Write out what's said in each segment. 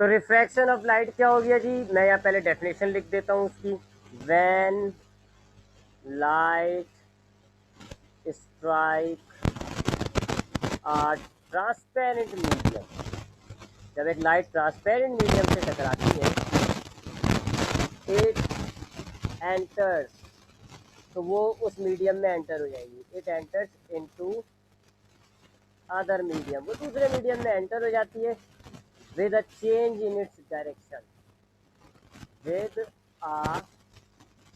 तो refraction of light क्या हो गया जी, मैं यहाँ पहले डेफिनेशन लिख देता हूँ उसकी। When light strike a transparent medium, जब एक लाइट ट्रांसपेरेंट मीडियम से टकराती है, इट एंटर्स, तो वो उस मीडियम में एंटर हो जाएगी। It enters into other medium, वो दूसरे मीडियम में एंटर हो जाती है with a change in its direction, with a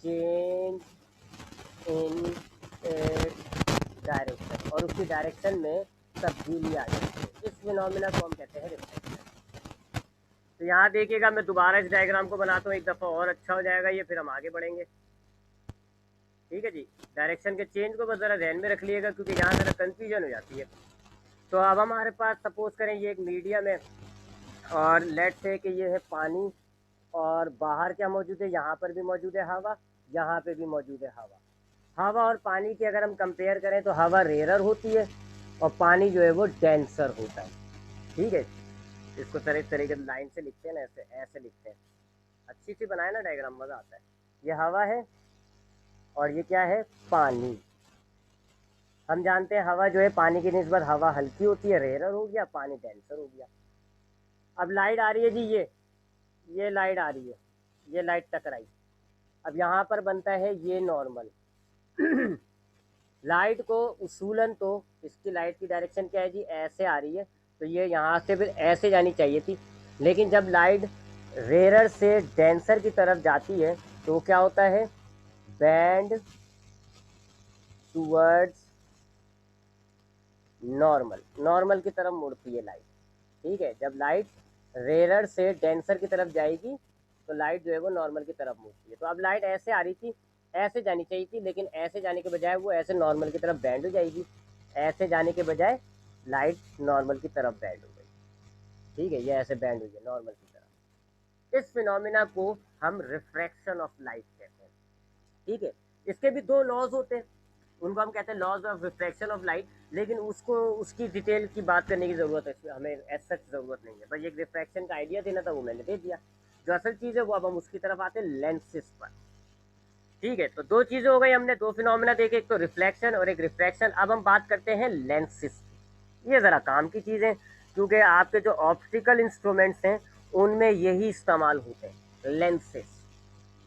change in its direction, और उसकी डायरेक्शन में तब्दीली आ जाती है। इस फिनोमिना को हम कहते हैं रिफ्लेक्शन। तो यहाँ देखिएगा, मैं दोबारा इस डायग्राम को बनाता हूँ एक दफ़ा और अच्छा हो जाएगा ये, फिर हम आगे बढ़ेंगे। ठीक है जी, डायरेक्शन के चेंज को बस ज़रा ध्यान में रख लीजिएगा, क्योंकि यहाँ ज़रा कन्फ्यूजन हो जाती है। तो अब हमारे पास सपोज करें ये एक मीडियम है, और लेट से कि ये है पानी, और बाहर क्या मौजूद है, यहाँ पर भी मौजूद है हवा, यहाँ पे भी मौजूद है हवा। हवा और पानी की अगर हम कंपेयर करें तो हवा रेयर होती है और पानी जो है वो डेंसर होता है। ठीक है, इसको तरह तरीके लाइन से लिखते हैं ना, ऐसे ऐसे लिखते हैं, अच्छी सी बनाए ना डायग्राम, मज़ा आता है। ये हवा है और ये क्या है, पानी। हम जानते हैं हवा जो है पानी की निस्बत हवा हल्की होती है, रेयर हो गया, पानी डेंसर हो गया। अब लाइट आ रही है जी, ये लाइट आ रही है, ये लाइट टकराई, अब यहाँ पर बनता है ये नॉर्मल। लाइट को उसूलन तो इसकी लाइट की डायरेक्शन क्या है जी, ऐसे आ रही है, तो ये यहाँ से फिर ऐसे जानी चाहिए थी। लेकिन जब लाइट रेयर से डेंसर की तरफ जाती है तो क्या होता है, बैंड टूवर्ड्स नॉर्मल, नॉर्मल की तरफ मुड़ती है लाइट। ठीक है, जब लाइट रेयर से डेंसर की तरफ जाएगी तो लाइट जो है वो नॉर्मल की तरफ मुड़ती है। तो अब लाइट ऐसे आ रही थी, ऐसे जानी चाहिए थी, लेकिन ऐसे जाने के बजाय वो ऐसे नॉर्मल की तरफ बैंड हो जाएगी। ऐसे जाने के बजाय लाइट नॉर्मल की तरफ बैंड हो गई। ठीक है, ये ऐसे बैंड हुई है नॉर्मल की तरफ। इस फिनोमिना को हम रिफ्रैक्शन ऑफ लाइट कहते हैं। ठीक है, इसके भी दो लॉज होते हैं, उनको हम कहते हैं laws of refraction of light, लेकिन उसको उसकी डिटेल की बात करने की ज़रूरत है, हमें ऐसा ज़रूरत नहीं है, बस एक रिफ्रैक्शन का आइडिया देना था, वो मैंने दे दिया। जो असल चीज़ है वो अब हम उसकी तरफ आते हैं, लेंसेज पर। ठीक है, तो दो चीज़ें हो गई, हमने दो फिनोमिना देखे, एक तो रिफ्लेक्शन और एक रिफ्रैक्शन। अब हम बात करते हैं लेंसेज। ये ज़रा काम की चीज़ें, क्योंकि आपके जो ऑप्टिकल इंस्ट्रूमेंट्स हैं उनमें यही इस्तेमाल होते हैं, लेंसेज।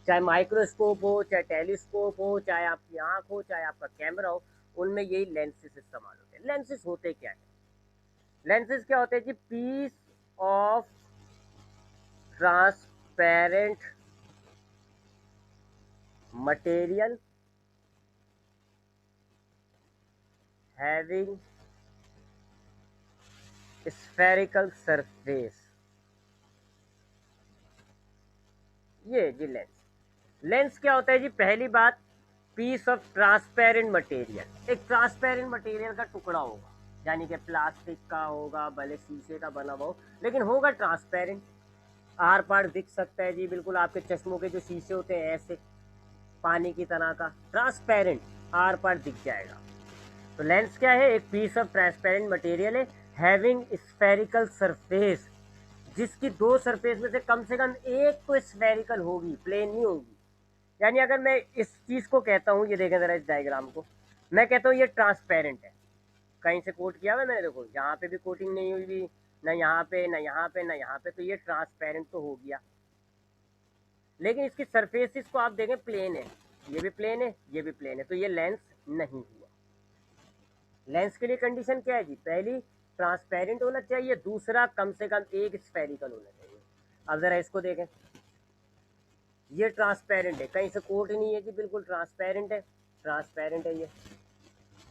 चाहे माइक्रोस्कोप हो, चाहे टेलीस्कोप हो, चाहे आपकी आँख हो, चाहे आपका कैमरा हो, उनमें यही लेंसेज इस्तेमाल होते हैं। लेंसेज होते क्या है, लेंसेज क्या होते हैं कि piece of transparent material having spherical surface, ये जी लेंस। लेंस क्या होता है जी, पहली बात, पीस ऑफ ट्रांसपेरेंट मटेरियल, एक ट्रांसपेरेंट मटेरियल का टुकड़ा होगा, यानी कि प्लास्टिक का होगा, भले शीशे का बना हुआ हो, लेकिन होगा ट्रांसपेरेंट, आर पार दिख सकता है जी, बिल्कुल आपके चश्मों के जो शीशे होते हैं ऐसे पानी की तरह का ट्रांसपेरेंट, आर पार दिख जाएगा। तो लेंस क्या है, एक पीस ऑफ ट्रांसपेरेंट मटेरियल है हैविंग स्फेरिकल सरफेस, जिसकी दो सरफेस में से कम एक तो स्फेरिकल होगी, प्लेन नहीं होगी। यानी अगर मैं इस चीज को कहता हूँ, ये देखें जरा इस डायग्राम को, मैं कहता हूँ ये ट्रांसपेरेंट है, कहीं से कोट किया हुआ है मैंने, देखो यहाँ पे भी कोटिंग नहीं हुई भी, ना यहाँ पे ना यहाँ पे ना यहाँ पे, तो ये ट्रांसपेरेंट तो हो गया। लेकिन इसकी सरफेसिस को आप देखें प्लेन है, ये भी प्लेन है, ये भी प्लेन है, तो ये लेंस नहीं हुआ। लेंस के लिए कंडीशन क्या है जी, पहली ट्रांसपेरेंट होना चाहिए, दूसरा कम से कम एक स्फेरिकल होना चाहिए। अब जरा इसको देखें, ये ट्रांसपेरेंट है, कहीं से कोट नहीं है जी, बिल्कुल ट्रांसपेरेंट है, ट्रांसपेरेंट है ये।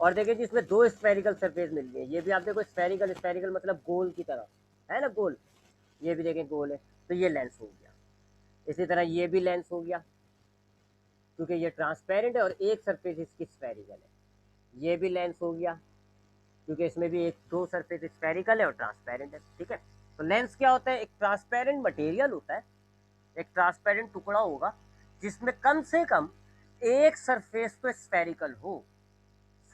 और देखिए जी, इसमें दो स्फेरिकल सरफेस मिल गई है, ये भी आप देखो स्फेरिकल, स्फेरिकल मतलब गोल की तरह है ना, गोल, ये भी देखें गोल है, तो ये लेंस हो गया। इसी तरह ये भी लेंस हो गया, क्योंकि ये ट्रांसपेरेंट है और एक सरफेस इसकी स्फेरिकल है। ये भी लेंस हो गया, क्योंकि इसमें भी एक दो सरफेस स्फेरिकल है और ट्रांसपेरेंट है। ठीक है, तो लेंस क्या होता है, एक ट्रांसपेरेंट मटेरियल होता है, एक ट्रांसपेरेंट टुकड़ा होगा जिसमें कम से कम एक सरफेस तो स्फेरिकल हो,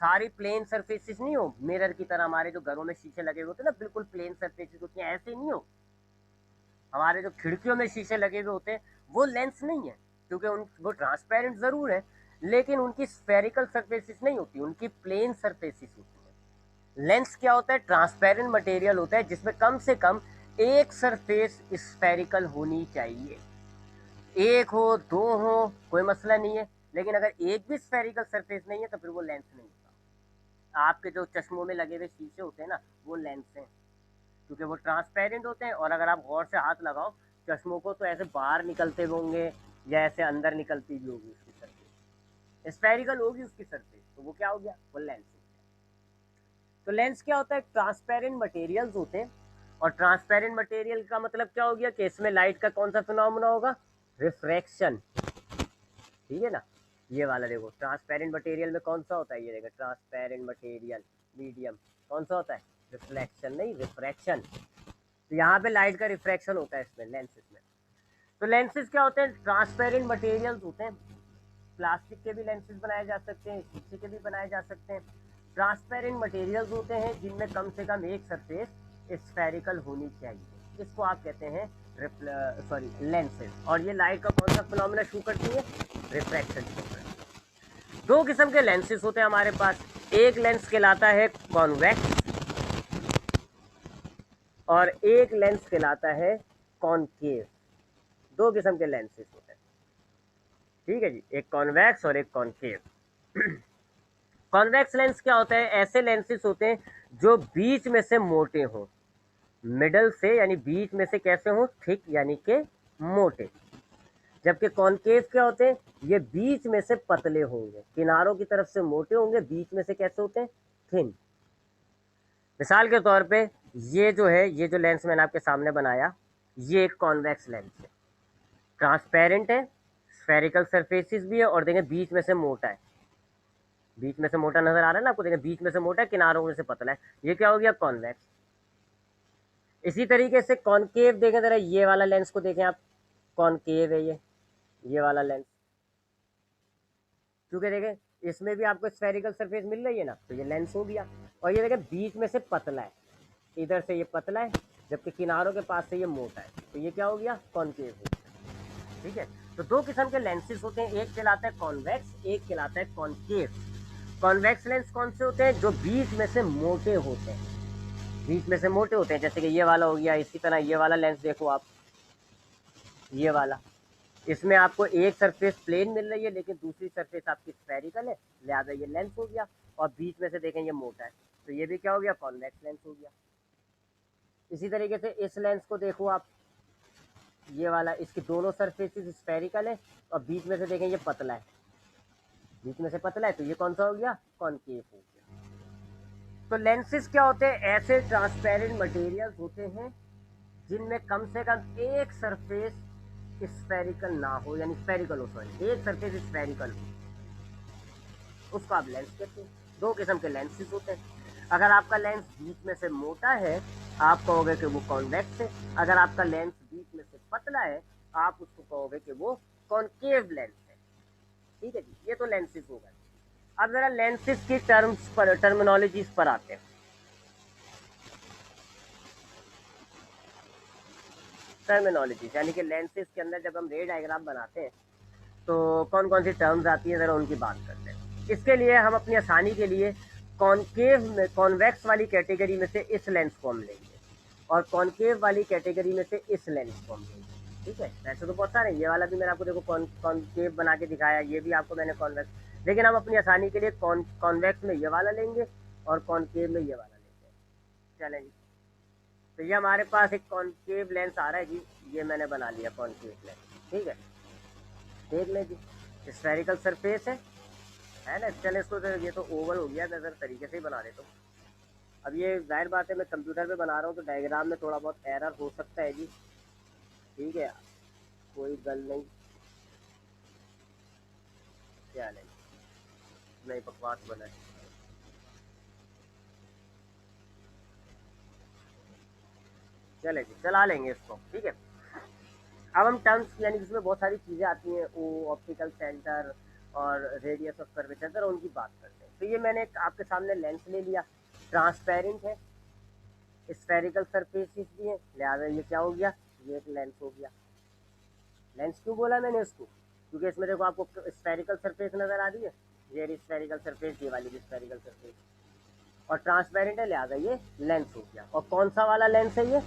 सारी प्लेन सरफेसेस नहीं हो, मिरर की तरह हमारे जो घरों में शीशे लगे होते हैं ना, बिल्कुल प्लेन सरफेसेस होती हैं, ऐसे नहीं हो। हमारे जो खिड़कियों में शीशे लगे हुए होते हैं वो लेंस नहीं है, क्योंकि वो ट्रांसपेरेंट ज़रूर है लेकिन उनकी स्फेरिकल सरफेसिस नहीं होती, उनकी प्लेन सरफेसिस होती है। लेंस क्या होता है? ट्रांसपेरेंट मटेरियल होता है जिसमें कम से कम एक सरफेस स्फेरिकल होनी चाहिए। एक हो, दो हो, कोई मसला नहीं है, लेकिन अगर एक भी स्फेरिकल सरफेस नहीं है तो फिर वो लेंस नहीं होता। आपके जो चश्मों में लगे हुए शीशे होते हैं ना, वो लेंस हैं, क्योंकि वो ट्रांसपेरेंट होते हैं। और अगर आप गौर से हाथ लगाओ चश्मों को तो ऐसे बाहर निकलते होंगे या ऐसे अंदर निकलती भी होगी उसकी सरफेस, स्फेरिकल होगी उसकी सरफेस, तो वो क्या हो गया? वो लेंस हो गया। तो लेंस क्या होता है? ट्रांसपेरेंट मटेरियल्स होते हैं। और ट्रांसपेरेंट मटेरियल का मतलब क्या हो गया कि इसमें लाइट का कौन सा फिनोमेना होगा? रिफ्रैक्शन। ठीक है ना? ये वाला देखो, ट्रांसपेरेंट मटेरियल में कौन सा होता है? ये देखो, ट्रांसपेरेंट मटेरियल मीडियम कौन सा होता है? रिफ्लेक्शन नहीं, रिफ्रैक्शन। तो यहाँ पे लाइट का रिफ्रैक्शन होता है इसमें, लेंसेज में। तो लेंसेज क्या होते हैं? ट्रांसपेरेंट मटेरियल्स होते हैं। प्लास्टिक के भी लेंसेज बनाए जा सकते हैं, शीशे के भी बनाए जा सकते हैं। ट्रांसपेरेंट मटेरियल्स होते हैं जिनमें कम से कम एक सरफेस स्फेरिकल होनी चाहिए, इसको आप कहते हैं लेंसेज। और ये लाइट का कौन सा फिनोमेना शो करती है? रिफ्रैक्शन शो करती है। दो किस्म के लेंसेज होते हैं हमारे पास। एक लेंस कहलाता है कॉन्वेक्स और एक लेंस कहलाता है कॉनकेव। दो किस्म के लेंसेज होते हैं, ठीक है जी, एक कॉन्वेक्स और एक कॉनकेव। कॉन्वेक्स लेंस क्या होता है? ऐसे लेंसेज होते हैं जो बीच में से मोटे हों, मिडल से यानी बीच में से कैसे हों? थिक यानी के मोटे। जबकि कॉनकेव क्या होते हैं? ये बीच में से पतले होंगे, किनारों की तरफ से मोटे होंगे, बीच में से कैसे होते हैं? थिन। मिसाल के तौर पे ये जो है, ये जो लेंस मैंने आपके सामने बनाया, ये एक कॉन्वेक्स लेंस है, ट्रांसपेरेंट है, स्फेरिकल सरफेसिस भी है और देखें बीच में से मोटा है। बीच में से मोटा नजर आ रहा है ना आपको? देखें बीच में से मोटा है, किनारों में से पतला है, ये क्या हो गया? कॉन्वेक्स। इसी तरीके से कॉनकेव देखें जरा, ये वाला लेंस को देखें आप, कॉनकेव है ये वाला लेंस, क्योंकि देखें इसमें भी आपको स्फेरिकल सरफेस मिल रही है ना, तो ये लेंस हो गया। और ये देखें बीच में से पतला है, इधर से ये पतला है जबकि किनारों के पास से ये मोटा है, तो ये क्या हो गया? कॉनकेव हो गया। ठीक है? तो दो किस्म के लेंसेज होते हैं, एक कहलाता है कॉन्वेक्स, एक कहलाता है कॉनकेव। कॉन्वेक्स लेंस कौन से होते हैं? जो बीच में से मोटे होते हैं, बीच में से मोटे होते हैं, जैसे कि ये वाला हो गया। इसी तरह ये वाला लेंस देखो आप, ये वाला, इसमें आपको एक सरफेस प्लेन मिल रही है लेकिन दूसरी सरफेस आपकी स्फेरिकल है, लिहाजा ये लेंस हो गया। और बीच में से देखें ये मोटा है, तो ये भी क्या हो गया? कॉन्वेक्स लेंस हो गया। इसी तरीके से इस लेंस को देखो आप, ये वाला, इसकी दोनों सरफेसेस स्फेरिकल है और बीच में से देखें ये पतला है, बीच में से पतला है, तो ये कौन सा हो गया? कॉनकेव हो गया। तो लेंसेज क्या होते हैं? ऐसे ट्रांसपेरेंट मटेरियल्स होते हैं जिनमें कम से कम एक सरफेस स्फेरिकल ना हो, यानी स्फेरिकल हो, सॉरी, एक सरफेस स्फेरिकल हो, उसको आप लेंस कहते हैं। दो किस्म के लेंसेज होते हैं। अगर आपका लेंस बीच में से मोटा है आप कहोगे कि वो कॉन्वेक्स है, अगर आपका लेंस बीच में से पतला है आप उसको कहोगे कि वो कॉनकेव लेंस है। ठीक है जी, ये तो लेंसेज हो गए। अब जरा लेंसेज की टर्म्स पर, टर्मिनोलॉजीज पर आते हैं। टर्मिनोलॉजी यानी कि लेंसेज के अंदर जब हम रे डायग्राम बनाते हैं तो कौन कौन सी टर्म्स आती हैं, ज़रा उनकी बात करते हैं। इसके लिए हम अपनी आसानी के लिए कॉनकेव में, कॉन्वेक्स वाली कैटेगरी में से इस लेंस को हम लेंगे और कॉनकेव वाली कैटेगरी में से इस लेंस को हम लेंगे। ठीक है? वैसे तो बहुत सारे, ये वाला भी मैंने आपको देखो कॉनकेव बना के दिखाया, ये भी आपको मैंने कॉन्वेक्स, लेकिन हम अपनी आसानी के लिए कॉन्वेक्स में ये वाला लेंगे और कॉनकेव में ये वाला लेंगे। चलें जी, तो ये हमारे पास एक कॉनकेव लेंस आ रहा है जी, ये मैंने बना लिया कॉनकेव लेंस। ठीक है, देख लें जी, स्फेरिकल सरफेस है ना? चले इसको, तो ये तो ओवल हो गया, मैं ज़रा तरीके से ही बना देता हूँ। अब ये जाहिर बात है मैं कंप्यूटर पे बना रहा हूँ तो डायग्राम में थोड़ा बहुत एरर हो सकता है जी, ठीक है, कोई गल नहीं, क्या नहीं बकवास बना है। चले जी, चला लेंगे इसको, ठीक है। अब हम टर्म्स, यानी कि इसमें बहुत सारी चीज़ें आती हैं, वो ऑप्टिकल सेंटर और रेडियस ऑफ कर्वेचर, जरा उनकी बात करते हैं। तो ये मैंने आपके सामने लेंस ले लिया, ट्रांसपेरेंट है, स्फेरिकल सरफेसिस भी है, लिहाजा ये क्या हो गया? ये एक लेंस हो गया। लेंस क्यों बोला मैंने इसको, क्योंकि इसमें देखो आपको स्फेरिकल सरफेस नजर आ रही है, ये स्फेरिकल सरफेस, ये वाली भी स्फेरिकल सरफेस, और ट्रांसपेरेंट है, लिहाजा ये लेंस हो गया। और कौन सा वाला लेंस है ये,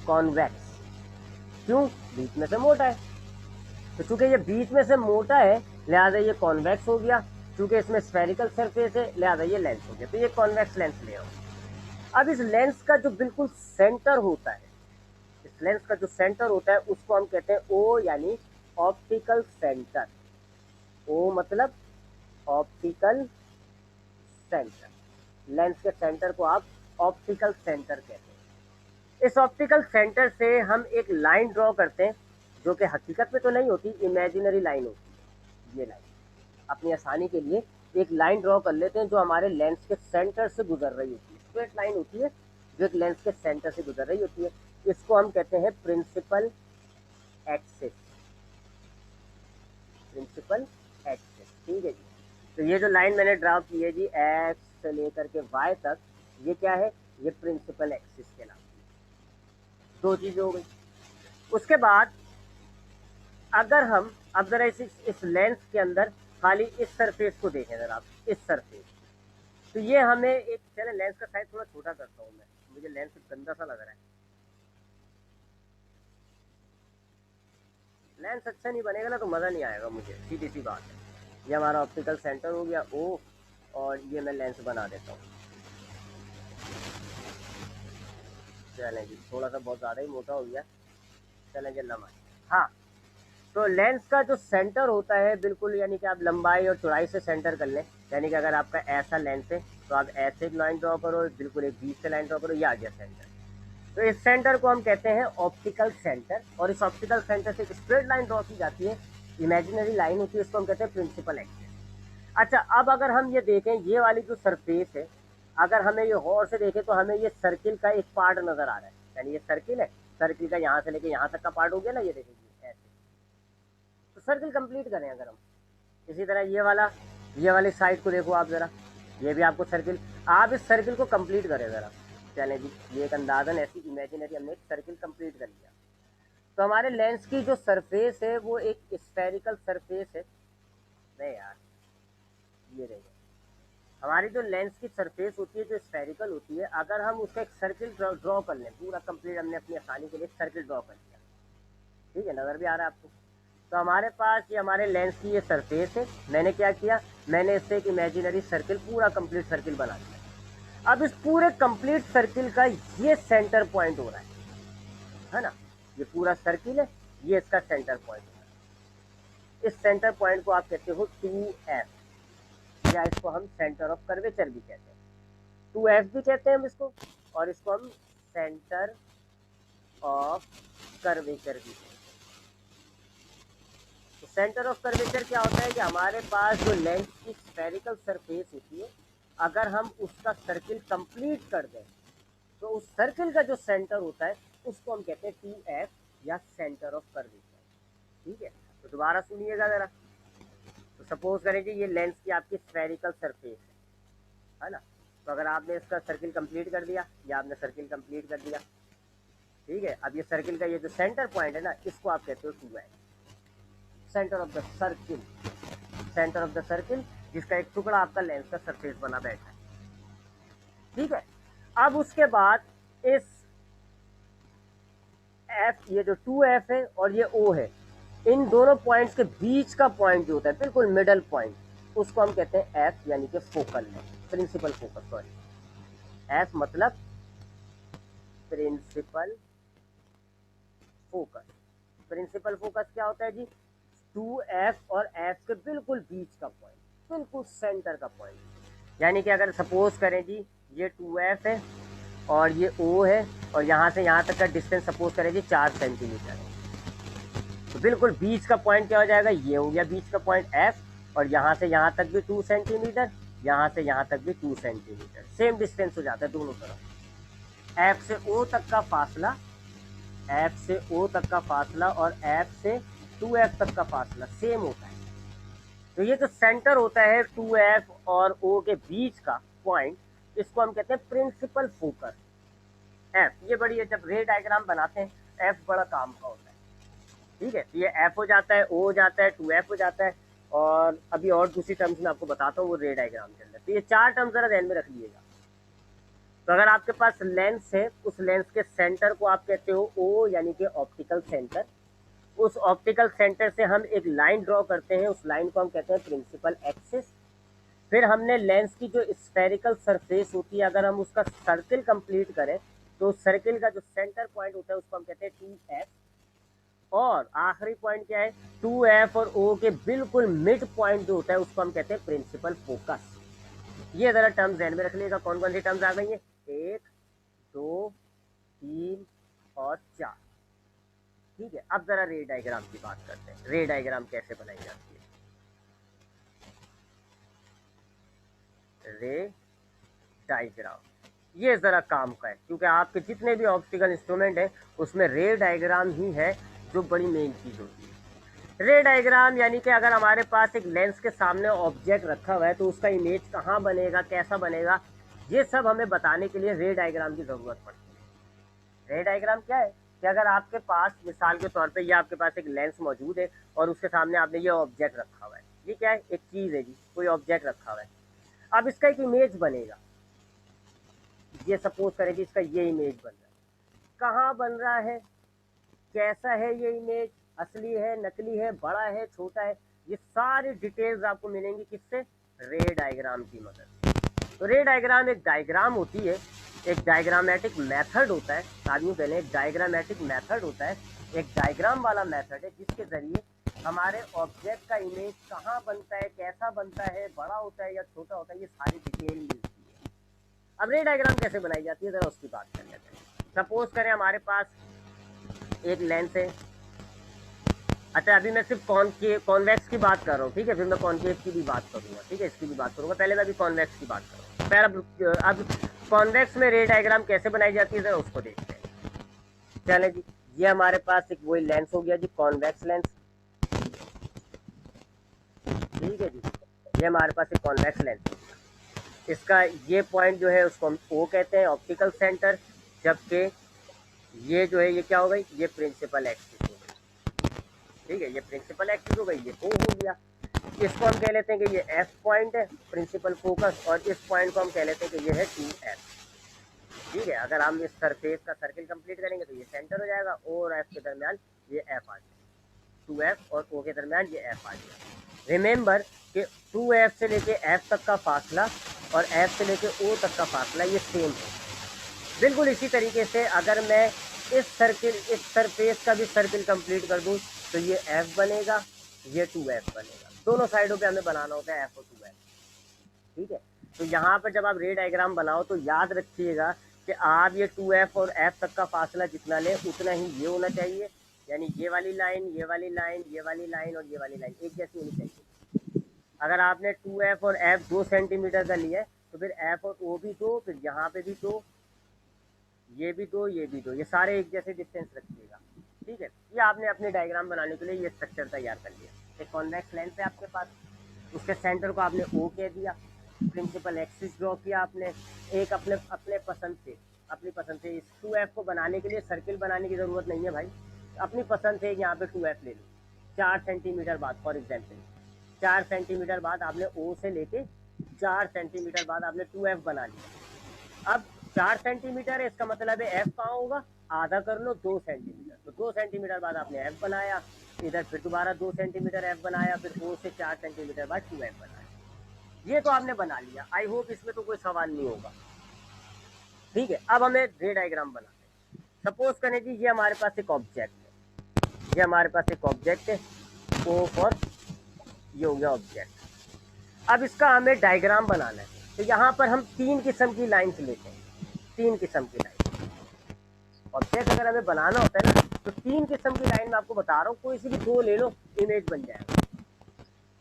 कॉन्वेक्स। क्यों, बीच में से मोटा है, तो चूंकि ये बीच में से मोटा है लिहाजा ये कॉन्वेक्स हो गया, चूंकि इसमें स्फेरिकल सरफेस है लिहाजा ये लेंस हो गया, तो ये कॉन्वेक्स लेंस ले आओ। अब इस लेंस का जो बिल्कुल सेंटर होता है, इस लेंस का जो सेंटर होता है उसको हम कहते हैं ओ, यानी ऑप्टिकल सेंटर। ओ मतलब ऑप्टिकल सेंटर, लेंस के सेंटर को आप ऑप्टिकल सेंटर कहते हैं। इस ऑप्टिकल सेंटर से हम एक लाइन ड्रॉ करते हैं, जो कि हकीकत में तो नहीं होती, इमेजिनरी लाइन होती है। ये लाइन अपनी आसानी के लिए एक लाइन ड्रॉ कर लेते हैं जो हमारे लेंस के सेंटर से गुजर रही होती है, स्ट्रेट लाइन होती है जो एक लेंस के सेंटर से गुजर रही होती है। इसको हम कहते हैं प्रिंसिपल एक्सिस, प्रिंसिपल एक्सिस। ठीक है जी, तो ये जो लाइन मैंने ड्रॉ की है जी एक्स से लेकर के वाई तक, ये क्या है, ये प्रिंसिपल एक्सिस के नाम। दो चीजें हो गई। उसके बाद अगर हम अब जरा इस लेंस के अंदर खाली इस सरफेस को देखें जरा आप, इस सरफेस, तो ये हमें एक, चले लेंस का साइज थोड़ा छोटा करता हूँ मैं, मुझे लेंस गंदा सा लग रहा है, लेंस अच्छा नहीं बनेगा ना तो मज़ा नहीं आएगा मुझे, सीधी सी बात है। ये हमारा ऑप्टिकल सेंटर हो गया ओ, और ये मैं लेंस बना देता हूँ। चलें जी, थोड़ा सा बहुत ज़्यादा ही मोटा हो गया, चलें जी लंबा। हाँ, तो लेंस का जो सेंटर होता है बिल्कुल, यानी कि आप लंबाई और चौड़ाई से सेंटर कर लें, यानी कि अगर आपका ऐसा लेंस है तो आप ऐसे एक लाइन ड्रॉ करो, बिल्कुल एक बीच से लाइन ड्रॉ करो, ये आ गया सेंटर। तो इस सेंटर को हम कहते हैं ऑप्टिकल सेंटर, और इस ऑप्टिकल सेंटर से एक स्ट्रेट लाइन ड्रॉ की जाती है, इमेजिनरी लाइन होती है, इसको हम कहते हैं प्रिंसिपल एक्सिस। अच्छा, अब अगर हम ये देखें, ये वाली जो सरफेस है, अगर हमें ये गौर से देखें तो हमें ये सर्किल का एक पार्ट नजर आ रहा है, यानी ये सर्किल है, सर्किल का यहाँ से लेके यहाँ तक का पार्ट हो गया ना, ये देखेंगे ऐसे। तो सर्किल कंप्लीट करें अगर हम, इसी तरह ये वाली साइड को देखो आप जरा, ये भी आपको सर्किल, आप इस सर्किल को कंप्लीट करें जरा। चलें जी, ये एक अंदाजन ऐसी इमेजिनरी हमने एक सर्किल कंप्लीट कर लिया। तो हमारे लेंस की जो सरफेस है वो एक स्फेरिकल सरफेस है, नहीं यार, ये रहेगा हमारी जो लेंस की सरफेस होती है जो स्फेरिकल होती है, अगर हम उसका एक सर्किल ड्रॉ कर लें, पूरा कंप्लीट हमने अपनी आसानी के लिए एक सर्किल ड्रॉ कर लिया, ठीक है, नज़र भी आ रहा है आपको। तो हमारे पास ये हमारे लेंस की ये सरफेस है, मैंने क्या किया, मैंने इससे एक इमेजिनरी सर्किल, पूरा कंप्लीट सर्किल बना दिया। अब इस पूरे कंप्लीट सर्किल का ये सेंटर पॉइंट हो रहा है ना, ये पूरा सर्किल है, ये इसका सेंटर पॉइंट हो रहा है। इस सेंटर पॉइंट को आप कहते हो 2F, या इसको हम सेंटर ऑफ कर्वेचर भी कहते हैं, 2F भी कहते हैं हम इसको, और इसको हम सेंटर ऑफ कर्वेचर भी कहते हैं। तो सेंटर ऑफ कर्वेचर क्या होता है कि हमारे पास जो लेंस की स्फेरिकल सरफेस होती है, अगर हम उसका सर्किल कंप्लीट कर दें तो उस सर्किल का जो सेंटर होता है उसको हम कहते हैं 2F, या सेंटर ऑफ कर्वेचर। ठीक है, तो दोबारा सुनिएगा जरा। तो सपोज करें कि ये लेंस की आपकी स्फेरिकल सरफेस है ना, तो अगर आपने इसका सर्किल कंप्लीट कर दिया, या आपने सर्किल कंप्लीट कर दिया, ठीक है, अब ये सर्किल का ये जो सेंटर पॉइंट है ना, इसको आप कहते हो 2F, centre of the circle, centre of the circle, जिसका एक टुकड़ा आपका लेंस का सरफेस बना बैठा है। ठीक है, अब उसके बाद इस F, ये जो 2F है और ये O है, इन दोनों पॉइंट्स के बीच का पॉइंट जो होता है बिल्कुल मिडल पॉइंट, उसको हम कहते हैं F, यानी कि focal length, principal focus, sorry, F मतलब प्रिंसिपल फोकस। प्रिंसिपल फोकस क्या होता है जी, 2F और F के बिल्कुल बीच का पॉइंट, बिल्कुल सेंटर का पॉइंट। यानी कि अगर सपोज करें जी ये 2F है और ये O है, और यहाँ से यहाँ तक का डिस्टेंस सपोज करें जी 4 सेंटीमीटर है, तो बिल्कुल बीच का पॉइंट क्या हो जाएगा, ये हो गया बीच का पॉइंट F, और यहाँ से यहाँ तक भी 2 सेंटीमीटर, यहाँ से यहाँ तक भी 2 सेंटीमीटर, सेम डिस्टेंस हो जाता है दोनों तरफ। F से O तक का फासला, F से O तक का फासला और F से 2F तक का फासला सेम होता है। तो ये जो सेंटर होता है 2F और O के बीच का पॉइंट, इसको हम कहते हैं प्रिंसिपल फोकस, F। ये बड़ी है, जब रे डायग्राम बनाते हैं एफ बड़ा काम का होता है। ठीक है, तो ये एफ हो जाता है, ओ हो जाता है, 2f हो जाता है, और अभी और दूसरी टर्म्स में आपको बताता हूँ वो रे डायग्राम के अंदर। तो ये 4 टर्म्स जरा ध्यान में रख लीजिएगा। तो अगर आपके पास लेंस है, उस लेंस के सेंटर को आप कहते हो ओ, यानी कि ऑप्टिकल सेंटर। उस ऑप्टिकल सेंटर से हम एक लाइन ड्रॉ करते हैं, उस लाइन को हम कहते हैं प्रिंसिपल एक्सिस। फिर हमने लेंस की जो स्फेरिकल सरफेस होती है, अगर हम उसका सर्किल कंप्लीट करें तो सर्किल का जो सेंटर पॉइंट होता है उसको हम कहते हैं 2f। और आखिरी पॉइंट क्या है, 2f और o के बिल्कुल मिड पॉइंट जो होता है उसको हम कहते हैं प्रिंसिपल फोकस। ये जरा टर्म्स ध्यान में रख लीजिएगा। कौन कौन सी टर्म्स आ गई है, 1, 2, 3 और 4। ठीक है, अब जरा रे डायग्राम की बात करते हैं। रे डायग्राम कैसे बनाई जाती है, रे डायग्राम ये जरा काम का है, क्योंकि आपके जितने भी ऑप्टिकल इंस्ट्रूमेंट है उसमें रे डायग्राम ही है जो बड़ी मेन चीज होती है। रे डायग्राम यानी कि अगर हमारे पास एक लेंस के सामने ऑब्जेक्ट रखा हुआ है तो उसका इमेज कहाँ बनेगा, कैसा बनेगा, ये सब हमें बताने के लिए रे डायग्राम की जरूरत पड़ती है। रे डायग्राम क्या है कि अगर आपके पास मिसाल के तौर पे ये आपके पास एक लेंस मौजूद है और उसके सामने आपने ये ऑब्जेक्ट रखा हुआ है, ये क्या है, एक चीज है जी, कोई ऑब्जेक्ट रखा हुआ है। अब इसका एक इमेज बनेगा, ये सपोज करें कि इसका ये इमेज बन रहा है। कहाँ बन रहा है, कैसा है ये इमेज, असली है, नकली है, बड़ा है, छोटा है, ये सारी डिटेल्स आपको मिलेंगी किससे, रे डायग्राम की मदद से। तो रे डायग्राम एक डायग्राम होती है, एक डायग्रामेटिक मेथड होता है। आदमी पहले एक डायग्रामेटिक मेथड होता है, एक डायग्राम वाला मेथड है जिसके जरिए हमारे ऑब्जेक्ट का इमेज कहाँ बनता है, कैसा बनता है, बड़ा होता है या छोटा होता है, ये सारी डिटेल मिलती है। अब रे डायग्राम कैसे बनाई जाती है जरा उसकी बात कर लेते हैं। सपोज करें हमारे पास एक लेंस है। अच्छा, अभी मैं सिर्फ कॉन्वेक्स की बात कर रहा हूँ, ठीक है, फिर मैं कॉन्केव की भी बात करूंगा, ठीक है, इसकी भी बात करूंगा। पहले मैं अभी कॉन्वेक्स की बात करूँगा। पहले अब कॉन्वेक्स में रे डायग्राम कैसे बनाई जाती है जरा उसको देखते हैं। चले जी, ये हमारे पास एक वही लेंस हो गया जी, कॉन्वेक्स लेंस। ठीक है जी, ये हमारे पास एक कॉन्वेक्स लेंस, इसका ये पॉइंट जो है उसको हम ओ कहते हैं, ऑप्टिकल सेंटर, जबकि ये जो है ये क्या हो गई, ये प्रिंसिपल एक्सिस हो गई। ठीक है, ये प्रिंसिपल एक्सिस हो गई, ये ओ हो गया। इसको हम कह लेते हैं कि ये एफ पॉइंट है, प्रिंसिपल फोकस, और इस पॉइंट को हम कह लेते हैं कि ये है 2f। ठीक है, अगर हम इस सरफेस का सर्किल कंप्लीट करेंगे तो ये सेंटर हो जाएगा, ओ और एफ के दरमियान ये एफ आ जाएगा, 2f और ओ के दरमियान ये एफ आ जाएगा। रिमेंबर कि 2f से लेके एफ तक का फासला और f से लेके o तक का फासला ये सेम है। बिल्कुल इसी तरीके से अगर मैं इस सरफेस का भी सर्किल कंप्लीट कर दूं तो ये f बनेगा, ये 2f बनेगा। दोनों साइडों पे हमें बनाना होता है f और 2f। ठीक है, तो यहाँ पर जब आप रे डायग्राम बनाओ तो याद रखिएगा कि आप ये 2f और f तक का फासला जितना लें उतना ही ये होना चाहिए, यानी ये वाली लाइन, ये वाली लाइन, ये वाली लाइन और ये वाली लाइन एक जैसी होनी चाहिए। अगर आपने 2f और f 2 सेंटीमीटर का लिया है तो फिर f और o भी 2, फिर यहाँ पे भी 2, ये भी 2, ये भी 2, ये सारे एक जैसे डिस्टेंस रखिएगा। ठीक है, ये आपने अपने डायग्राम बनाने के लिए ये स्ट्रक्चर तैयार कर लिया। एक कॉन्वेक्स लेंस है आपके पास, उसके सेंटर को आपने o कह दिया, प्रिंसिपल एक्सिस ड्रॉ किया आपने, एक अपने अपनी पसंद से इस 2f को बनाने के लिए सर्किल बनाने की ज़रूरत नहीं है भाई, अपनी पसंद से यहाँ पे 2f ले लो। 4 सेंटीमीटर बाद फॉर एग्जाम्पल 4 सेंटीमीटर बाद आपने O से लेके 4 सेंटीमीटर बाद आपने 2f बना लिया। अब 4 सेंटीमीटर है, इसका मतलब है f कहाँ होगा, आधा कर लो 2 सेंटीमीटर, तो 2 सेंटीमीटर बाद आपने f बनाया, इधर फिर दोबारा 2 सेंटीमीटर f बनाया, फिर O से 4 सेंटीमीटर बाद 2f बनाया। ये तो आपने बना लिया। आई होप इसमें तो कोई सवाल नहीं होगा। ठीक है, अब हमें रे डायग्राम बनाते हैं। सपोज करें जी ये हमारे पास एक ऑब्जेक्ट है, ये हमारे पास एक ऑब्जेक्ट है, O फॉर ये हो गया ऑब्जेक्ट। अब इसका हमें डायग्राम बनाना है, तो यहाँ पर हम 3 किस्म की लाइन्स लेते हैं, 3 किस्म की लाइन। ऑब्जेक्ट अगर हमें बनाना होता है ना तो 3 किस्म की लाइन मैं आपको बता रहा हूँ, कोई सी भी 2 ले लो, इमेज बन जाएगा।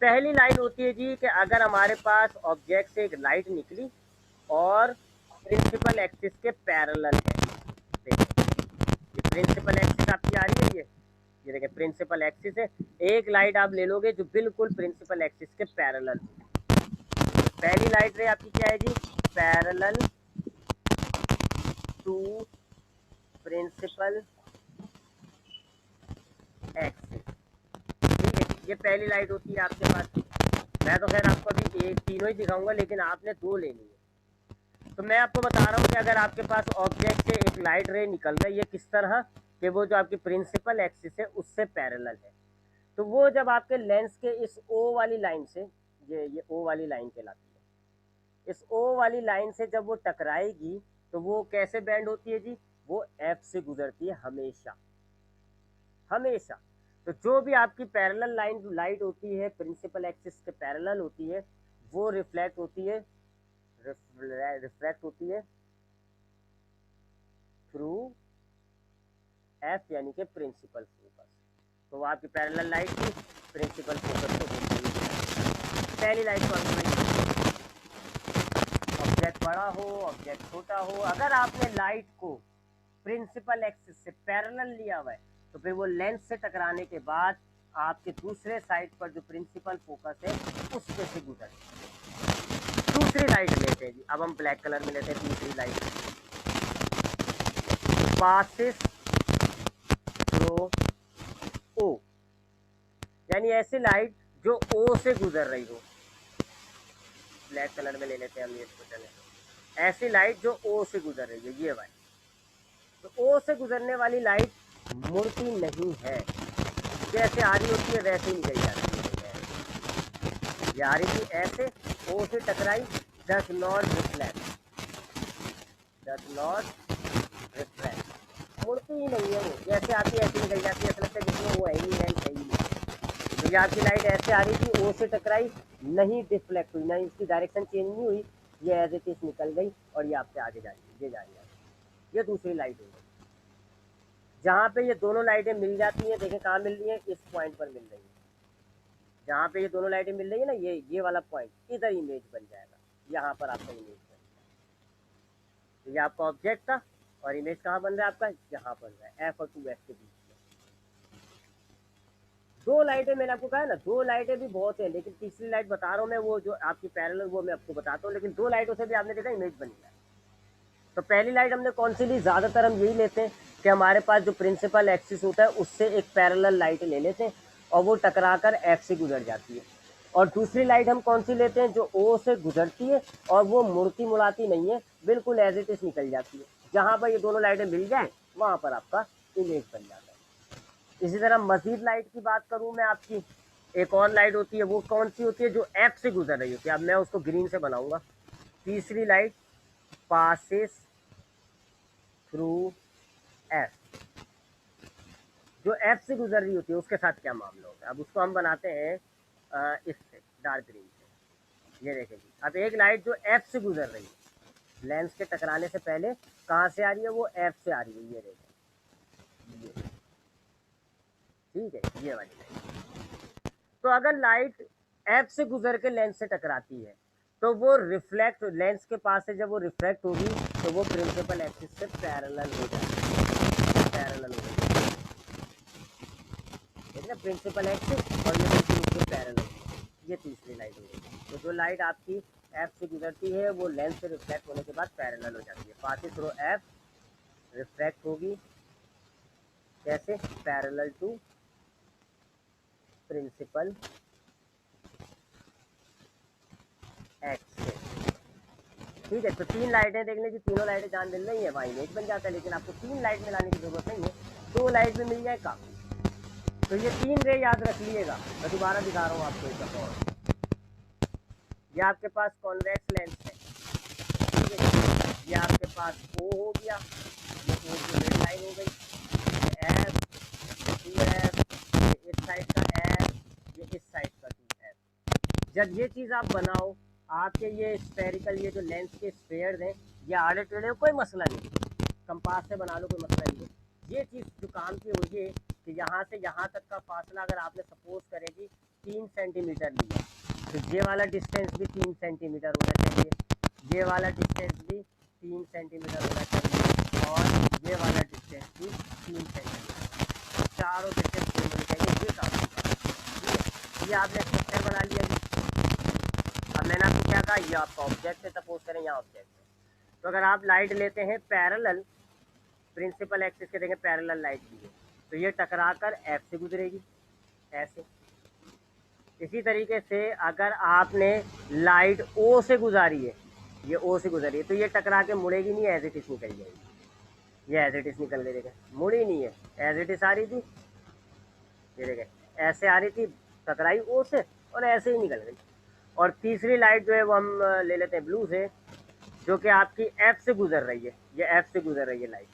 पहली लाइन होती है जी कि अगर हमारे पास ऑब्जेक्ट से एक लाइट निकली और प्रिंसिपल एक्सिस के पैरेलल है, देखिए ये प्रिंसिपल एक्सिस आपकी आ रही है, ये देखिए प्रिंसिपल एक्सिस है, एक लाइट आप ले लोगे जो बिल्कुल प्रिंसिपल एक्सिस के पैरेलल। पहली लाइट रे आपकी क्या है जी, पैरेलल टू प्रिंसिपल ये पहली लाइट होती है आपके पास। मैं तो खैर आपको अभी एक तीनों ही दिखाऊंगा, लेकिन आपने दो लेनी है। तो मैं आपको बता रहा हूँ कि अगर आपके पास ऑब्जेक्ट से एक लाइट रे निकल रही है, किस तरह कि वो जो आपकी प्रिंसिपल एक्सिस है उससे पैरेलल है, तो वो जब आपके लेंस के इस ओ वाली लाइन से, ये ओ वाली लाइन कहलाती है, इस ओ वाली लाइन से जब वो टकराएगी तो वो कैसे बैंड होती है जी, वो एफ से गुजरती है हमेशा, हमेशा। तो जो भी आपकी पैरेलल लाइन लाइट होती है प्रिंसिपल एक्सिस के पैरेलल होती है, वो रिफ्लेक्ट होती है, रिफ्रैक्ट होती है थ्रू एफ यानी कि प्रिंसिपल फोकस। तो वो आपकी पैरेलल लाइट की प्रिंसिपल फोकस से होती है। पहली लाइट को ऑब्जेक्ट बड़ा हो ऑब्जेक्ट छोटा हो, अगर आपने लाइट को प्रिंसिपल एक्सिस से पैरेलल लिया हुआ है तो फिर वो लेंस से टकराने के बाद आपके दूसरे साइड पर जो प्रिंसिपल फोकस है उस पे से गुजर। दूसरी लाइट लेते हैं जी, अब हम ब्लैक कलर में लेते हैं दूसरी लाइट। पासिस थ्रू ओ, यानी ऐसी लाइट जो ओ से गुजर रही हो, ब्लैक कलर में ले लेते हैं हम ये इसको, चले ऐसी लाइट जो ओ से गुजर रही है, ये वाली। तो ओ से गुजरने वाली लाइट मुड़ती नहीं है, जैसे आ रही होती है वैसे ही निकल जाती है। ये आ रही थी ऐसे, ओ से टकराई, does not reflect, does not reflect, मुड़ती ही नहीं है वो, जैसे आती है ऐसे निकल जाती है, ऐसा लगता है जिसमें वो है ही नहीं, है ही नहीं। तो ये आपकी लाइट ऐसे आ रही थी, ओ से टकराई, नहीं डिफ्लेक्ट हुई, नहीं इसकी डायरेक्शन चेंज नहीं हुई, ये एज इट इज निकल गई और ये आपसे आगे जा रही है, ये जा रही है। ये दूसरी लाइट है, जहाँ पे ये दोनों लाइटें मिल जाती हैं, देखें कहाँ मिल रही है, इस पॉइंट पर मिल रही है। जहाँ पे ये दोनों लाइटें मिल रही है ना, ये वाला पॉइंट, इधर इमेज बन जाएगा, यहाँ पर आपका इमेज बन जाएगा। तो ये आपका ऑब्जेक्ट था और इमेज कहाँ बन रहा है आपका, यहाँ बन रहा है एफ और 2f के बीच में। दो लाइटें मैंने आपको कहा है ना, दो लाइटें भी बहुत है, लेकिन तीसरी लाइट बता रहा हूँ मैं, वो जो आपकी पैरेलल, वो मैं आपको बताता हूँ, लेकिन दो लाइटों से भी आपने देखा इमेज बन गया। तो पहली लाइट हमने कौन सी ली, ज़्यादातर हम यही लेते हैं कि हमारे पास जो प्रिंसिपल एक्सिस होता है उससे एक पैरेलल लाइट ले लेते हैं और वो टकरा कर एफ से गुजर जाती है। और दूसरी लाइट हम कौन सी लेते हैं, जो ओ से गुजरती है और वो मुड़ती मुड़ाती नहीं है, बिल्कुल एज इट इज निकल जाती है। जहाँ पर ये दोनों लाइटें मिल जाए वहाँ पर आपका इमेज बन जाता है। इसी तरह मजीद लाइट की बात करूँ मैं आपकी, एक और लाइट होती है, वो कौन सी होती है, जो एफ से गुजर रही होती है। अब मैं उसको ग्रीन से बनाऊंगा। तीसरी लाइट पासिस थ्रू एफ, जो एफ से गुजर रही होती है उसके साथ क्या मामला होगा, अब उसको हम बनाते हैं इससे, डार्क ग्रीन से। ये देखेंगे, अब एक लाइट जो एफ से गुजर रही है, लेंस के टकराने से पहले कहाँ से आ रही है, वो एफ से आ रही है, ये देखें, ठीक है, ये वाली लाइट। तो अगर लाइट एफ से गुजर के लेंस से टकराती है तो वो रिफ्लेक्ट, लेंस के पास से जब वो रिफ्लेक्ट होगी तो वो प्रिंसिपल एक्सिस से पैरेलल हो जाएगी, पैरेलल हो जाएगी, ठीक है, प्रिंसिपल एक्सिस और ये बिल्कुल उसके पैरेलल। ये तीसरी लाइट हो गई। तो जो लाइट आपकी एफ से गुजरती है वो लेंस से रिफ्लेक्ट होने के बाद पैरेलल हो जाती है, पासिस थ्रू एफ, रिफ्लेक्ट होगी कैसे, पैरेलल टू प्रिंसिपल एक्सिस, ठीक है। तो तीन लाइटें देख लीजिए, तीनों लाइटें जहाँ मिल रही है वहाँ इमेज बन जाता है, लेकिन आपको तीन लाइट मिलाने की जरूरत नहीं है, दो लाइट में मिल जाए काफी। तो ये तीन रे याद रख लीजिएगा, मैं दोबारा दिखा रहा हूँ आपको एक दफा और। ये आपके पास कॉन्वेक्स लेंस है, ठीक है, ये आपके पास ओ हो गया, ये ओ की रेड लाइन हो गई, एफ, 2f, ये इस साइड का एफ, ये इस साइड का 2f। जब ये चीज़ आप बनाओ, आपके ये स्फेरिकल, ये जो लेंस के स्फेयर हैं, ये आड़े टेढ़े, कोई मसला नहीं, कंपास से बना लो, कोई मसला नहीं है। ये चीज़ जो काम की वो ये कि यहाँ से यहाँ तक का फासला अगर आपने सपोज करेगी 3 सेंटीमीटर लिया, तो ये वाला डिस्टेंस भी 3 सेंटीमीटर होना चाहिए, ये वाला डिस्टेंस भी 3 सेंटीमीटर होना चाहिए और ये वाला डिस्टेंस भी 3 सेंटीमीटर, चारों डिस्टेंस सेम होनी चाहिए। ये काम होगा, ये आपने स्ट्रक्चर बना लिया जी। अब मैंने आपको क्या कहा, ये आपका ऑब्जेक्ट है, सपोज करें यहाँ ऑब्जेक्ट है। तो अगर आप लाइट लेते हैं पैरेलल, प्रिंसिपल एक्सिस के देखें पैरेलल लाइट की है, तो ये टकरा कर एफ से गुजरेगी ऐसे, इसी तरीके से अगर आपने लाइट ओ से गुजारी है, ये ओ से गुजरी है, तो ये टकरा के मुड़ेगी नहीं, एज इट इज निकल जाएगी। ये एज इट इज निकल गई, देखें मुड़ी नहीं है, एज इट इज आ रही थी, ये देखें ऐसे आ रही थी, टकराई ओ से और ऐसे ही निकल गई। और तीसरी लाइट जो है वो हम ले लेते हैं ब्लू से, जो कि आपकी एफ से गुजर रही है, ये एफ से गुजर रही है लाइट,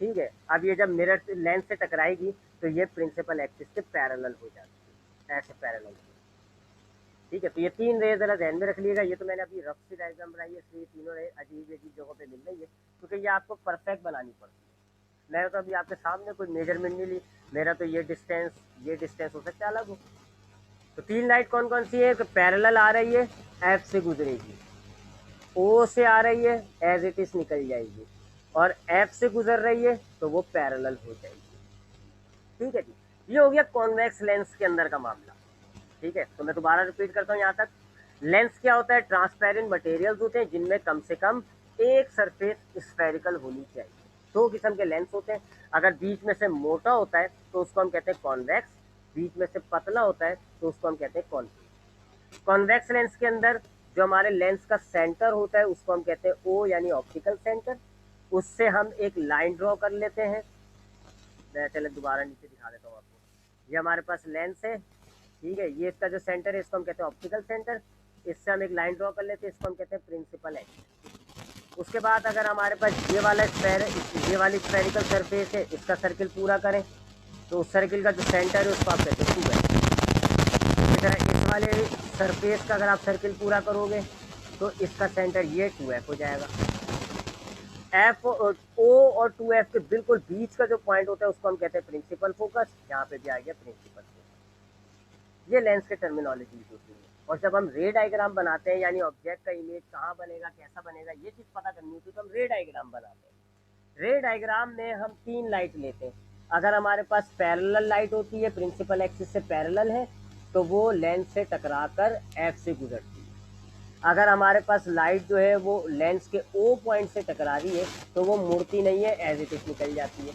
ठीक है। अब ये जब मिरर लेंस से टकराएगी तो ये प्रिंसिपल एक्सिस के पैरेलल हो जाती है, ऐसे पैरेलल, ठीक है। तो ये तीन रेज जरा ध्यान में रख लीजिएगा। ये तो मैंने अभी रफ सी डायग्राम बनाई है, इसलिए तीनों रेज अजीब अजीब जगहों पे मिल रही है, क्योंकि ये आपको परफेक्ट बनानी पड़ती है। मैंने तो अभी आपके सामने कोई मेजरमेंट नहीं ली, मेरा तो ये डिस्टेंस हो सकता है अलग हो। तो तीन लाइट कौन कौन सी है, तो पैरेलल आ रही है, एफ से गुजरेगी, ओ से आ रही है, एज इट इज निकल जाएगी, और एफ से गुजर रही है तो वो पैरेलल हो जाएगी, ठीक है जी। ये हो गया कॉन्वेक्स लेंस के अंदर का मामला, ठीक है। तो मैं दोबारा रिपीट करता हूँ यहाँ तक। लेंस क्या होता है, ट्रांसपेरेंट मटेरियल्स होते हैं जिनमें कम से कम एक सरफेस स्फेरिकल होनी चाहिए। दो किस्म के लेंस होते हैं, अगर बीच में से मोटा होता है तो उसको हम कहते हैं कॉन्वेक्स, बीच में से पतला होता है तो उसको हम कहते हैं कॉन्केव। कॉन्वेक्स लेंस के अंदर जो हमारे लेंस का सेंटर होता है उसको हम कहते हैं ओ, यानी ऑप्टिकल सेंटर। उससे हम एक लाइन ड्रॉ कर लेते हैं, मैं चले दोबारा नीचे दिखा देता हूँ आपको। ये हमारे पास लेंस है, ठीक है, ये इसका जो सेंटर है इसको हम कहते हैं ऑप्टिकल सेंटर, इससे हम एक लाइन ड्रॉ कर लेते हैं, इसको हम कहते हैं प्रिंसिपल एक्सिस। उसके बाद अगर हमारे पास ये वाली स्फेरिकल सरफेस है, इसका सर्किल पूरा करें तो उस सर्किल का जो सेंटर है उसको आप कहते हैं 2f। इसी तरह इस वाले सरफेस का अगर आप सर्किल पूरा करोगे तो इसका सेंटर ये 2f हो जाएगा। एफ और ओ और 2f के बिल्कुल बीच का जो पॉइंट होता है उसको हम कहते हैं प्रिंसिपल फोकस, यहाँ पे भी आ गया प्रिंसिपल फोकस। ये लेंस के टर्मिनोलॉजी होती है। और जब हम रे डायग्राम बनाते हैं, यानी ऑब्जेक्ट का इमेज कहाँ बनेगा, कैसा बनेगा, ये चीज़ पता करनी होती है, तो हम रे डायग्राम बनाते हैं। रे डायग्राम में हम तीन लाइट लेते हैं। अगर हमारे पास पैरेलल लाइट होती है, प्रिंसिपल एक्सिस से पैरेलल है, तो वो लेंस से टकरा कर एफ से गुजरती है। अगर हमारे पास लाइट जो है वो लेंस के ओ पॉइंट से टकरा रही है तो वो मुड़ती नहीं है, एज इट इज निकल जाती है।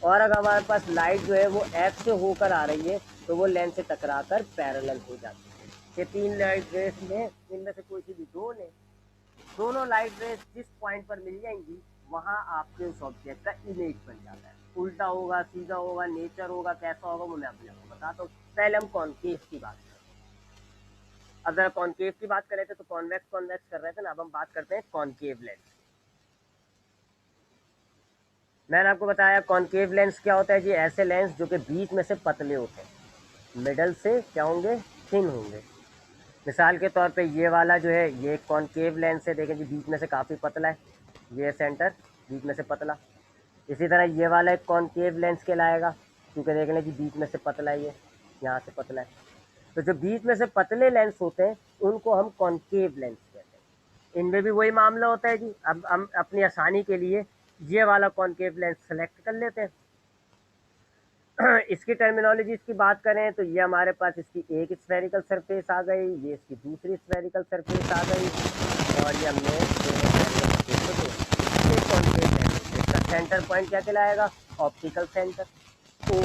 और अगर हमारे पास लाइट जो है वो एफ से होकर आ रही है तो वो लेंस से टकरा कर पैरेलल हो जाती है। ये तीन लाइट रेस में इनमें से कोई सी भी दो ने, दोनों लाइट रेस जिस पॉइंट पर मिल जाएंगी वहाँ आपके उस ऑब्जेक्ट का इमेज बन जाता है। उल्टा होगा, सीधा होगा, नेचर होगा, कैसा होगा, वो मैं आपको बताता हूँ। पहले हम कॉन्केव की बात करें। अगर कॉन्केव की बात करें थे तो कॉन्वेक्स कर रहे थे ना, अब हम बात करते हैं कॉन्केव लेंस। मैंने आपको बताया कॉन्केव लेंस क्या होता है जी, ऐसे लेंस जो कि बीच में से पतले होते हैं, मिडल से क्या होंगे, थिन होंगे। मिसाल के तौर पे ये वाला जो है ये कॉन्केव लेंस है, देखें जी बीच में से काफ़ी पतला है, ये सेंटर बीच में से पतला। इसी तरह ये वाला एक कॉन्केव लेंस कहलाएगा, क्योंकि देख लें जी बीच में से पतला है, ये यहाँ से पतला है। तो जो बीच में से पतले लेंस होते हैं उनको हम कॉन्केव लेंस कहते हैं। इनमें भी वही मामला होता है जी। अब हम अपनी आसानी के लिए ये वाला कॉन्केव लेंस सेलेक्ट कर लेते हैं। इसकी टर्मिनोलॉजी की बात करें तो ये हमारे पास इसकी एक स्फेरिकल सरफेस आ गई, ये इसकी दूसरी स्फेरिकल सरफेस आ गई, और ये हमने कॉन्केव लेंस, इसका सेंटर पॉइंट क्या कहलाएगा, ऑप्टिकल सेंटर। तो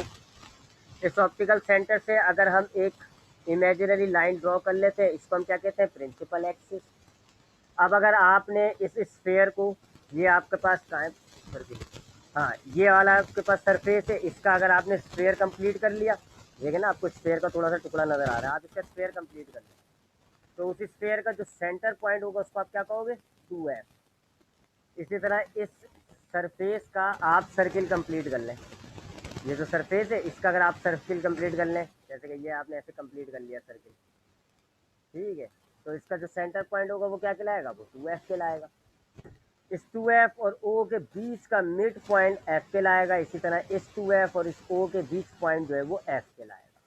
इस ऑप्टिकल सेंटर से अगर हम एक इमेजिनरी लाइन ड्रॉ कर लेते हैं, इसको हम क्या कहते हैं, प्रिंसिपल एक्सिस। अब अगर आपने इस स्फेयर को, ये आपके पास कहाँ, हाँ ये वाला आपके पास सरफेस है, इसका अगर आपने स्फेयर कंप्लीट कर लिया, देखिए ना आपको स्फेयर का थोड़ा सा टुकड़ा नजर आ रहा है, आप इसका स्फेयर कंप्लीट कर लें तो उस स्फेयर का जो सेंटर पॉइंट होगा उसको आप क्या कहोगे, 2f। इसी तरह इस सरफेस का आप सर्किल कंप्लीट कर लें, ये जो सरफेस है इसका अगर आप सर्किल कंप्लीट कर लें, जैसे कि ये आपने ऐसे कंप्लीट कर लिया सर्किल, ठीक है, तो इसका जो सेंटर पॉइंट होगा वो क्या कहलाएगा, वो 2f कहलाएगा। इस 2f और o के बीच का मिड पॉइंट f कहलाएगा। इसी तरह इस 2f और इस o के बीच पॉइंट जो है वो f कहलाएगा।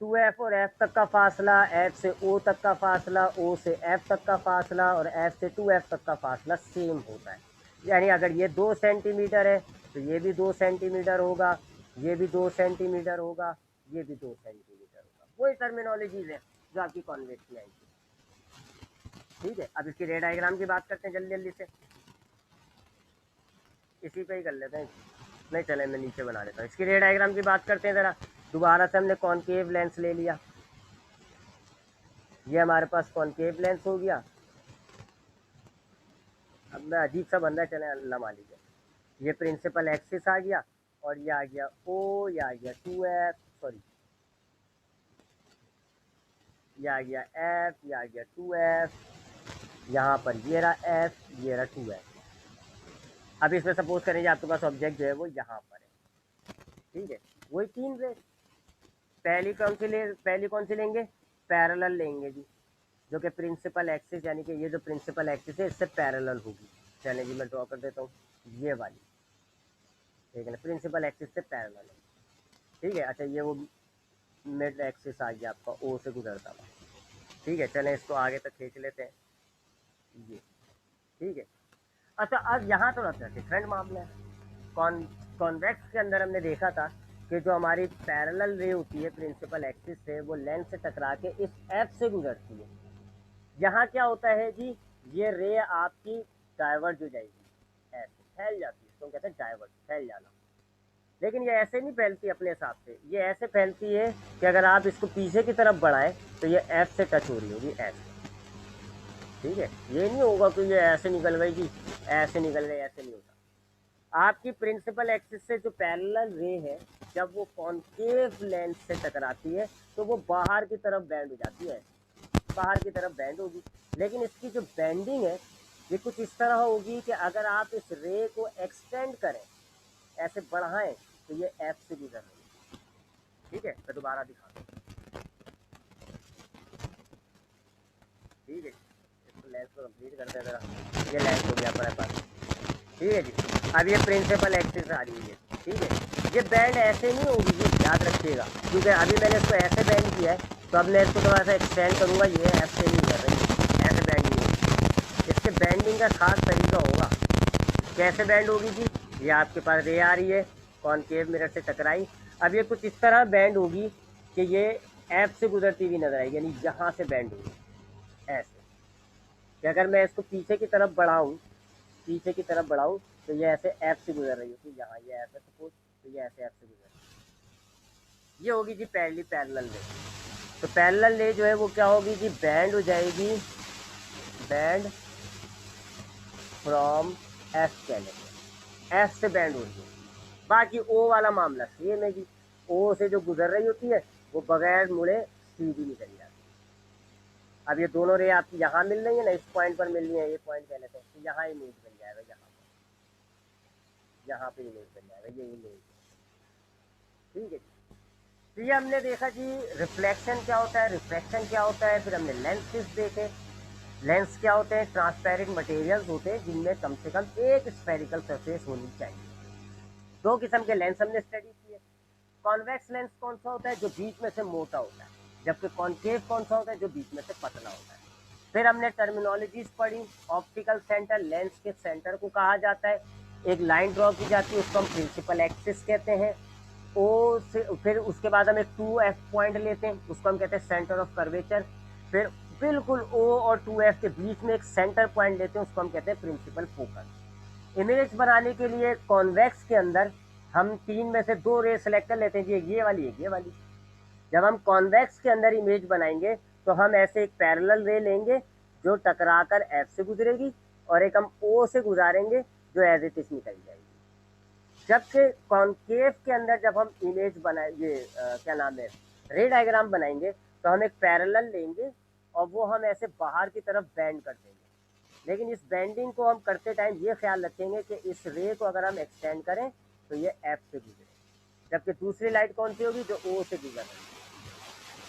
2f और f तक का फासला, f से o तक का फासला, o से f तक का फासला और f से 2f तक का फासला सेम होता है। यानी अगर ये 2 सेंटीमीटर है तो ये भी 2 सेंटीमीटर होगा, ये भी 2 सेंटीमीटर होगा, ये भी 2 सेंटीमीटर होगा। वही टर्मिनोलॉजीज है जो आपकी कॉन्वेक्स में आएगी, ठीक है। अब इसकी रे डायग्राम की बात करते हैं जल्दी जल्दी से, इसी पे ही कर लेते हैं, नहीं चले मैं नीचे बना लेता हूँ। इसकी रे डायग्राम की बात करते हैं ज़रा। दोबारा से हमने कॉन्केव लेंस ले लिया, ये हमारे पास कॉनकेव लेंस हो गया। अब मैं अजीब सा बंदा, चले अल्लाह मान लीजिए। ये प्रिंसिपल एक्सिस आ गया और ये आ गया ओ, ये आ गया 2f, सॉरी ये आ गया f, ये आ गया 2f, यहाँ पर ये रहा f, ये रहा 2f। अब इसमें सपोज करेंगे आपके पास ऑब्जेक्ट जो है वो यहाँ पर है, ठीक है। वही तीन रे, पहली कौन सी लेंगे, पैरेलल लेंगे जी, जो कि प्रिंसिपल एक्सिस, यानी कि ये जो प्रिंसिपल एक्सिस है इससे पैरेलल होगी। चलिए जी मैं ड्रॉ कर देता हूँ ये वाली, ठीक है ना, प्रिंसिपल एक्सिस से पैरेलल है, ठीक है। अच्छा ये वो मिड एक्सिस आ गया आपका ओ से गुजरता हुआ, ठीक है। चलें इसको आगे तक खींच लेते हैं, ये ठीक है। अच्छा अब यहाँ थोड़ा सा डिफरेंट मामला है। कॉन्वेक्स के अंदर हमने देखा था कि जो हमारी पैरेलल रे होती है प्रिंसिपल एक्सिस से, वो लेंस से टकरा के इस एफ से गुजरती है। यहाँ क्या होता है जी, ये रे आपकी डाइवर्ज हो जाएगी, ऐसे फैल जाती है, इसको कहते हैं डाइवर्ज, फैल जाना। लेकिन ये ऐसे नहीं फैलती अपने हिसाब से, ये ऐसे फैलती है कि अगर आप इसको पीछे की तरफ बढ़ाएं तो ये एफ से टच हो रही होगी, ऐसे, ठीक है। ये नहीं होगा कि ये ऐसे निकल गई जी, ऐसे निकल गई, ऐसे नहीं होता। आपकी प्रिंसिपल एक्सिस से जो पैरेलल रे है, जब वो कॉन्केव लेंस से टकराती है तो वो बाहर की तरफ बैंड हो जाती है, बाहर की तरफ बैंड होगी। लेकिन इसकी जो बैंडिंग है ये कुछ इस तरह होगी कि अगर आप इस रे को एक्सटेंड करें, ऐसे बढ़ाएं, तो ये एफ से गुजर रही है, ठीक है। मैं दोबारा दिखाता हूँ, ठीक है। इसको लेंस को कंप्लीट करते हैं ज़रा, ये लेंस हो गया अपने पास, ठीक है जी। अब ये प्रिंसिपल एक्सिस आ रही है, ठीक है। ये बैंड ऐसे नहीं होगी जी, याद रखिएगा, क्योंकि अभी मैंने इसको ऐसे बैंड किया है, तो अब मैं इसको थोड़ा सा एक्सटेंड करूँगा, ये ऐसे नहीं कर रही, ऐसे बैंड नहीं होगी। इसके बैंडिंग का खास तरीका होगा, कैसे बैंड होगी जी। ये आपके पास रे आ रही है, कॉनकेव मिरर से टकराई, अब ये कुछ इस तरह बैंड होगी कि ये एफ से गुजरती हुई नजर आएगी, यानी यहाँ से बैंड होगी ऐसे, कि अगर मैं इसको पीछे की तरफ बढ़ाऊँ, पीछे की तरफ बढ़ाऊँ तो ये ऐसे एफ से गुजर रही होगी, यहाँ ये ऐसे सपोज, तो ये ऐसे एफ से गुजर रही है। ये होगी जी पहली पैरेलल ले। तो पैरेलल ले जो है वो क्या होगी जी, बैंड हो जाएगी, बैंड फ्रॉम एफ कह लेंगे, एफ से बैंड हो रही है। बाकी ओ वाला मामला सेम है जी, ओ से जो गुजर रही होती है वो बगैर मुड़े सीधी निकल जाती है। अब ये दोनों रे आपकी यहाँ मिल रही है ना, इस पॉइंट पर मिल रही है, ये पॉइंट कह लेते हैं, तो यहाँ इमेज बन जाएगा, यहाँ पे इमेज बन जाएगा, ये इमेज, ठीक है जी। तो ये हमने देखा जी रिफ्लेक्शन क्या होता है, रिफ्रैक्शन क्या होता है, फिर हमने लेंसेज देखे। लेंस क्या होते हैं, ट्रांसपेरेंट मटेरियल्स होते हैं जिनमें कम से कम एक स्फेरिकल सरफेस होनी चाहिए। दो किस्म के लेंस हमने स्टडी किए। कॉन्वेक्स लेंस कौन सा होता है, जो बीच में से मोटा होता है, जबकि कॉन्केव कौन सा होता है, जो बीच में से पतला होता है। फिर हमने टर्मिनोलॉजीज पढ़ी, ऑप्टिकल सेंटर, लेंस के सेंटर को कहा जाता है, एक लाइन ड्रॉ की जाती है, उसको हम प्रिंसिपल एक्सिस कहते हैं। ओ से फिर उसके बाद हम एक 2f पॉइंट लेते हैं, उसको हम कहते हैं सेंटर ऑफ कर्वेचर। फिर बिल्कुल o और 2f के बीच में एक सेंटर पॉइंट लेते हैं, उसको हम कहते हैं प्रिंसिपल फोकस। इमेज बनाने के लिए कॉन्वेक्स के अंदर हम तीन में से दो रे सेलेक्ट कर लेते हैं जी, एक ये वाली, एक ये वाली। जब हम कॉन्वेक्स के अंदर इमेज बनाएंगे तो हम ऐसे एक पैरेलल रे लेंगे जो टकराकर एफ से गुजरेगी, और एक हम ओ से गुजारेंगे जो एज इट इज निकल जाएगी। जबकि कॉन्केव के अंदर जब हम इमेज बनाएंगे, क्या नाम है, रे डायग्राम बनाएंगे, तो हम एक पैरेलल लेंगे और वो हम ऐसे बाहर की तरफ बैंड कर देंगे। लेकिन इस बैंडिंग को हम करते टाइम ये ख्याल रखेंगे कि इस रे को अगर हम एक्सटेंड करें तो ये एफ से गुजरे, जबकि दूसरी लाइट कौन सी होगी, जो ओ से गुजर रही है।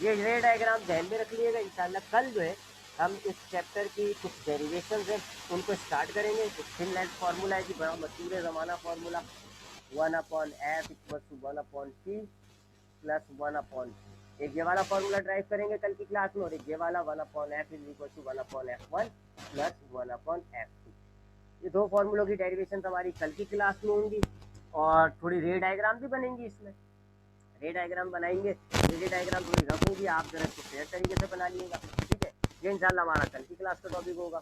ये रे डायग्राम ध्यान में रख लीजिएगा। इंशाल्लाह कल जो है हम इस चैप्टर की कुछ डेरिवेशन है उनको स्टार्ट करेंगे। तो थिन लाइन फार्मूला है जी, बड़ा मशहूर ज़माना फार्मूला, 1/f = 1/t + 1/t। एक ये वाला फार्मूला ड्राइव करेंगे कल की क्लास में, और एक ये वाला 1/f = 1/f1 + 1/f2। ये दो फार्मूलों की डेरिवेशन हमारी कल की क्लास में होंगी, और थोड़ी रे डायग्राम भी बनेंगी इसमें। रे डायग्राम बनाएंगे, रे डायग्राम थोड़ी रफ होगी, आप जरा इसको फेयर तरीके से बना लीजिएगा, ठीक है। ये इंशाल्लाह हमारा कल की क्लास का टॉपिक होगा।